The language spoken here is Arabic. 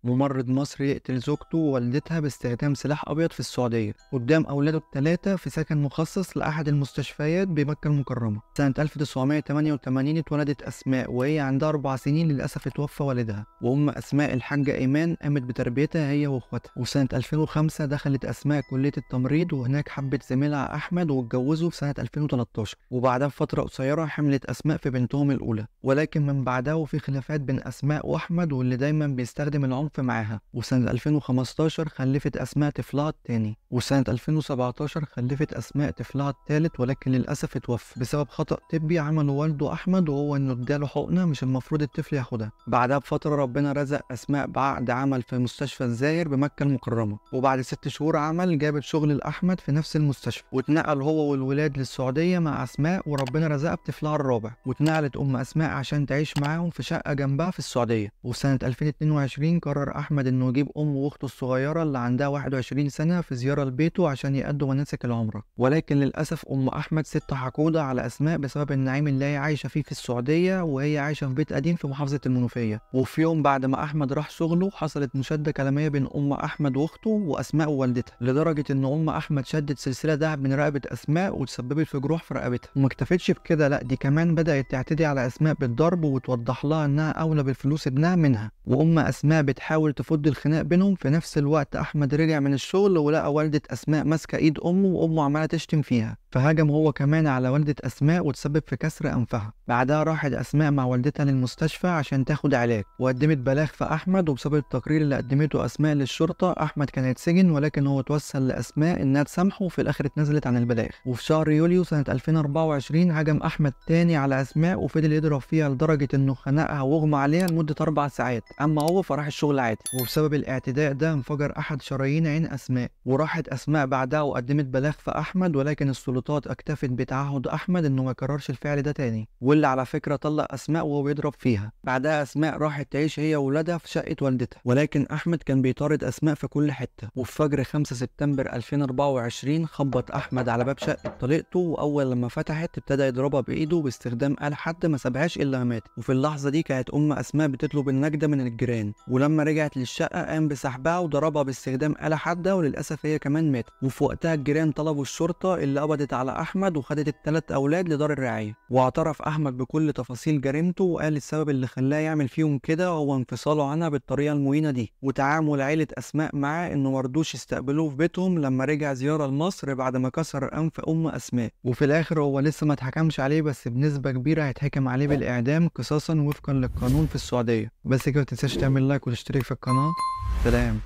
ممرض مصري يقتل زوجته ووالدتها باستخدام سلاح أبيض في السعودية قدام أولاده الثلاثة في سكن مخصص لأحد المستشفيات بمكة المكرمة. سنة 1988 اتولدت أسماء وهي عندها 4 سنين، للأسف اتوفى والدها، وأم أسماء الحاجة إيمان قامت بتربيتها هي وأخواتها. وسنة 2005 دخلت أسماء كلية التمريض، وهناك حبت زميلها أحمد واتجوزوا في سنة 2013. وبعدها بفترة قصيرة حملت أسماء في بنتهم الأولى، ولكن من بعدها وفي خلافات بين أسماء وأحمد واللي دايما بيستخدم العنف معاها. وسنة 2015 خلفت أسماء طفلها التاني. وسنة 2017 خلفت أسماء طفلها التالت، ولكن للأسف اتوفى بسبب خطأ طبي عمله والده أحمد، وهو إنه اداله حقنة مش المفروض الطفل ياخدها. بعدها بفترة ربنا رزق أسماء بعقد عمل في مستشفى الزاير بمكة المكرمة، وبعد 6 شهور عمل جابت شغل لأحمد في نفس المستشفى، واتنقل هو والولاد للسعودية مع أسماء، وربنا رزقها بطفلها الرابع. واتنقلت أم أسماء عشان تعيش معاهم في شقة جنبها في السعودية. وسنة 2022 قرر أحمد إنه يجيب أمه وأخته الصغيرة اللي عندها 21 سنة في زيارة لبيته عشان يأدوا مناسك العمرة، ولكن للأسف أم أحمد ست حقودة على أسماء بسبب النعيم اللي هي عايشة فيه في السعودية، وهي عايشة في بيت قديم في محافظة المنوفية. وفي يوم بعد ما أحمد راح شغله حصلت مشادة كلامية بين أم أحمد وأخته وأسماء ووالدتها، لدرجة إن أم أحمد شدت سلسلة دهب من رقبة أسماء وتسببت في جروح في رقبتها. وما اكتفتش بكده، لأ دي كمان بدأت تعتدي على أسماء بالضرب وتوضح لها إنها أولى بالفلوس ابنها منها. وأم أسماء بتحاول تفض الخناق بينهم. في نفس الوقت أحمد رجع من الشغل ولقى والدة أسماء ماسكة إيد أمه، وأمه عمالة تشتم فيها، فهجم هو كمان على والدة أسماء وتسبب في كسر أنفها. بعدها راحت أسماء مع والدتها للمستشفى عشان تاخد علاج، وقدمت بلاغ في أحمد، وبسبب التقرير اللي قدمته أسماء للشرطة أحمد كان هيتسجن، ولكن هو توسل لأسماء إنها تسامحه، وفي الآخر اتنازلت عن البلاغ. وفي شهر يوليو سنة 2024 هجم أحمد تاني على أسماء وفضل يضرب فيها لدرجة إنه خنقها واغمى عليها لمدة 4 ساعات، أما هو فراح الشغل عادي. وبسبب الاعتداء ده انفجر أحد شرايين عين أسماء، وراحت أسماء بعدها وقدمت بلاغ في أحمد، ولكن السلطات اكتفت بتعهد أحمد إنه ما يكررش الفعل ده تاني، واللي على فكرة طلق أسماء وهو بيضرب فيها. بعدها أسماء راحت تعيش هي وولادها في شقة والدتها، ولكن أحمد كان بيطارد أسماء في كل حتة. وفي فجر 5 سبتمبر 2024 خبط أحمد على باب شقة طليقته، وأول لما فتحت ابتدى يضربها بإيده باستخدام آلة حادة ما سابهاش إلا ماتت. وفي اللحظة دي كانت أم أسماء بتطلب النجدة من الجيران، ولما رجعت للشقة قام بسحبها وضربها باستخدام آلة حادة، وللأسف هي كمان ماتت. وفي وقتها الجيران طلبوا الشرطة اللي قبضت على أحمد وخدت ال3 أولاد لدار الرعاية. واعترف أحمد بكل تفاصيل جريمته، وقال السبب اللي خلاه يعمل فيهم كده هو انفصاله عنها بالطريقة المهينة دي، وتعامل عيلة أسماء معاه إنه مرضوش يستقبلوه في بيتهم لما رجع زيارة لمصر بعد ما كسر أنف أم أسماء. وفي الآخر هو لسه ما اتحكمش عليه، بس بنسبة كبيرة هيتحكم عليه بالإعدام قصاصا وفقا للقانون في السعودية. بس كده متنساش تعمل لايك وتشترك في القناة. سلام.